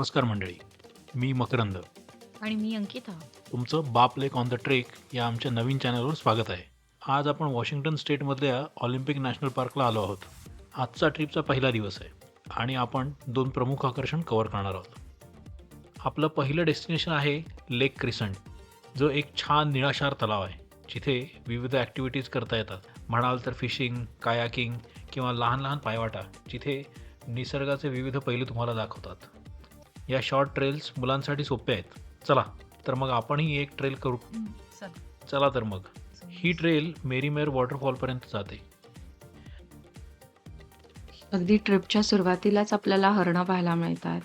नमस्कार मंडळी, मी मकरंद. आणि मी अंकिता. तुमचं बाप लेक ऑन द ट्रेक या आमच्या नवीन चॅनलवर स्वागत आहे. आज आपण वॉशिंग्टन स्टेटमधल्या ऑलिम्पिक नॅशनल पार्कला आलो आहोत. आजचा ट्रिपचा पहिला दिवस आहे आणि आपण 2 प्रमुख आकर्षण कव्हर करणार आहोत. आपलं पहिलं डेस्टिनेशन आहे लेक क्रिसंट, जो एक छान निळाशार तलाव आहे, जिथे विविध ॲक्टिव्हिटीज करता येतात. म्हणाल तर फिशिंग, कायाकिंग किंवा लहान लहान पायवाटा, जिथे निसर्गाचे विविध पैलू तुम्हाला दाखवतात. या शॉर्ट ट्रेल्स मुलांसाठी सोप्या आहेत. चला तर मग आपणही एक ट्रेल करू. चला तर मग ही ट्रेल मेरीमेर वॉटरफॉलपर्यंत जाते. अगदी ट्रिपच्या सुरुवातीलाच आपल्याला हरणं पाहायला मिळतात.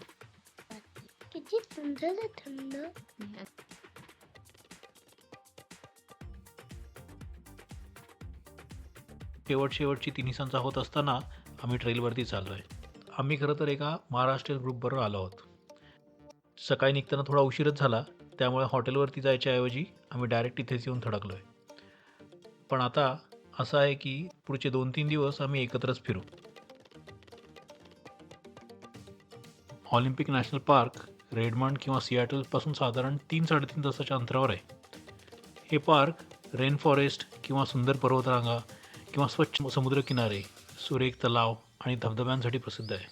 किती सुंदर आहे थंड. शेवटची तिन्हीसांचा होत असताना आम्ही ट्रेलवरती चाललो आहे. आम्ही खरं तर एका महाराष्ट्रीयन ग्रुपबरोबर आलो आहोत. सकाळी निघताना थोडा उशीरच झाला, त्यामुळे हॉटेलवरती जायच्याऐवजी आम्ही डायरेक्ट इथेच येऊन थडकलो आहे. पण आता असं आहे की पुढचे 2-3 दिवस आम्ही एकत्रच फिरू. ऑलिम्पिक नॅशनल पार्क रेडमंड किंवा सिॲटलपासून साधारण 3-3.5 तासाच्या अंतरावर आहे. हे पार्क रेन फॉरेस्ट किंवा सुंदर पर्वतरांगा किंवा स्वच्छ समुद्रकिनारे, सुरेख तलाव आणि धबधब्यांसाठी प्रसिद्ध आहे.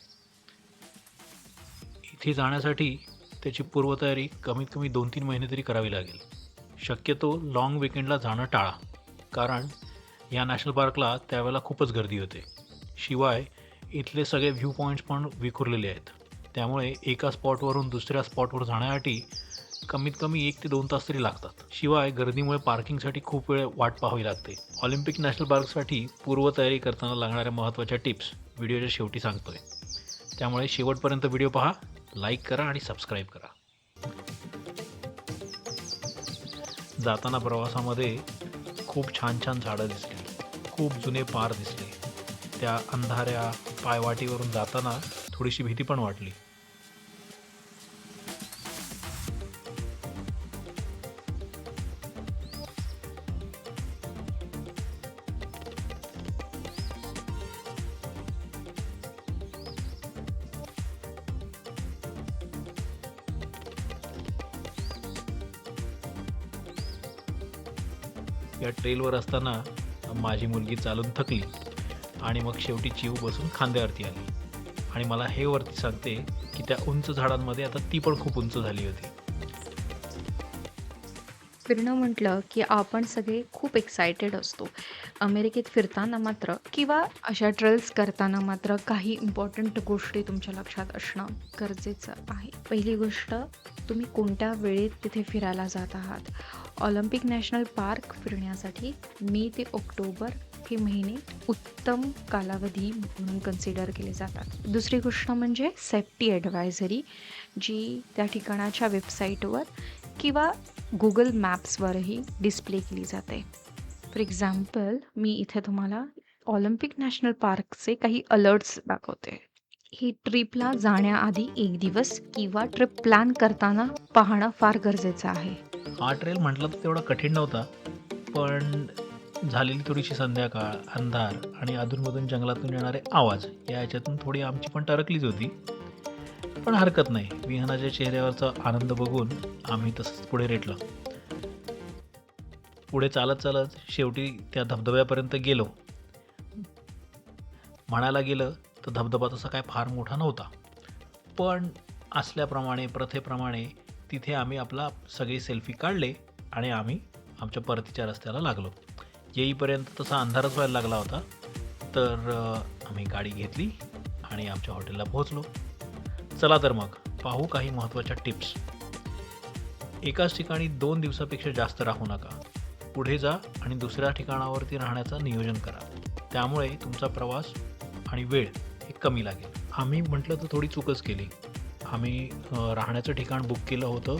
इथे जाण्यासाठी त्याची पूर्वतयारी कमीत कमी 2-3 महिने तरी करावी लागेल. शक्यतो लाँग विकेंडला जाणं टाळा, कारण या नॅशनल पार्कला त्यावेळेला खूपच गर्दी होते. शिवाय इथले सगळे व्ह्यू पॉईंट्स पण विखुरलेले आहेत, त्यामुळे एका स्पॉटवरून दुसऱ्या स्पॉटवर जाण्यासाठी कमीत कमी 1 ते 2 तास तरी लागतात. शिवाय गर्दीमुळे पार्किंगसाठी खूप वेळ वाट पाहावी लागते. ऑलिम्पिक नॅशनल पार्कसाठी पूर्वतयारी करताना लागणाऱ्या महत्त्वाच्या टिप्स व्हिडिओच्या शेवटी सांगतोय, त्यामुळे शेवटपर्यंत व्हिडिओ पहा, लाईक करा आणि सबस्क्राईब करा. जाताना प्रवासामध्ये खूप छान छान झाडं दिसली, खूप जुने पार दिसले. त्या अंधाऱ्या पायवाटीवरून जाताना थोडीशी भीती पण वाटली. या ट्रेलवर असताना माझी मुलगी चालून थकली आणि मग शेवटी चिव बसून खांद्यावरती आली आणि मला हे वरती सांगते की त्या उंच झाडांमध्ये आता ती पण खूप उंच झाली होती. फिरणं म्हटलं की आपण सगळे खूप एक्सायटेड असतो. अमेरिकेत फिरताना मात्र किंवा अशा ट्रेल्स करताना मात्र काही इम्पॉर्टंट गोष्टी तुमच्या लक्षात असणं गरजेचं आहे. पहिली गोष्ट, तुम्ही कोणत्या वेळेत तिथे फिरायला जात आहात. ऑलिम्पिक नॅशनल पार्क फिरण्यासाठी मे ते ऑक्टोबर हे महिने उत्तम कालावधी म्हणून कन्सिडर केले जातात. दुसरी गोष्ट म्हणजे सेफ्टी ॲडवायझरी, जी त्या ठिकाणाच्या वेबसाईटवर किंवा गुगल मॅप्सवरही डिस्प्ले केली जाते. फॉर एक्झाम्पल, मी इथे तुम्हाला ऑलिम्पिक नॅशनल पार्कचे काही अलर्ट्स दाखवते. ही ट्रिपला जाण्याआधी 1 दिवस किंवा ट्रिप प्लॅन करताना पाहणं फार गरजेचं आहे. हा ट्रेल म्हटलं तर तेवढा कठीण नव्हता, पण झालेली थोडीशी संध्याकाळ, अंधार आणि अधूनमधून जंगलातून येणारे आवाज या ह्याच्यातून थोडी आमची पण टरकलीच होती. पण हरकत नाही, विहानाच्या चेहऱ्यावरचा आनंद बघून आम्ही तसंच पुढे रेटलो. पुढे चालत चालत शेवटी त्या धबधब्यापर्यंत गेलो. म्हणायला गेलं तर धबधबा तसा काय फार मोठा नव्हता, पण असल्याप्रमाणे प्रथेप्रमाणे तिथे आम्ही आपला सगळे सेल्फी काढले आणि आम्ही आमच्या परतीच्या रस्त्याला लागलो. येईपर्यंत तसा अंधारच व्हायला लागला होता, तर आम्ही गाडी घेतली आणि आमच्या हॉटेलला पोहोचलो. चला तर मग पाहू काही महत्त्वाच्या टिप्स. एकाच ठिकाणी 2 दिवसापेक्षा जास्त राहू नका. पुढे जा आणि दुसऱ्या ठिकाणावरती राहण्याचं नियोजन करा, त्यामुळे तुमचा प्रवास आणि वेळ हे कमी लागेल. आम्ही म्हटलं तर थोडी चूकच केली. आम्ही राहण्याचं ठिकाण बुक केलं होतं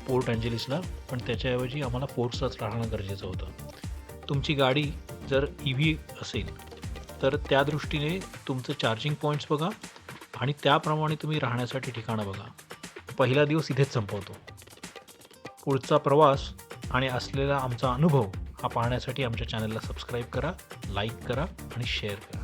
पोर्ट एंजेलिसला, पण त्याच्याऐवजी आम्हाला फोर्ट्सलाच राहणं गरजेचं होतं. तुमची गाडी जर EV असेल तर त्या दृष्टीने तुमचं चार्जिंग पॉईंट्स बघा आणि त्याप्रमाणे तुम्ही राहण्यासाठी ठिकाणं बघा. पहिला दिवस इथेच संपवतो. पुढचा प्रवास आणि असलेला आमचा अनुभव हा पाहण्यासाठी आमच्या चॅनलला सबस्क्राईब करा, लाईक करा आणि शेअर करा.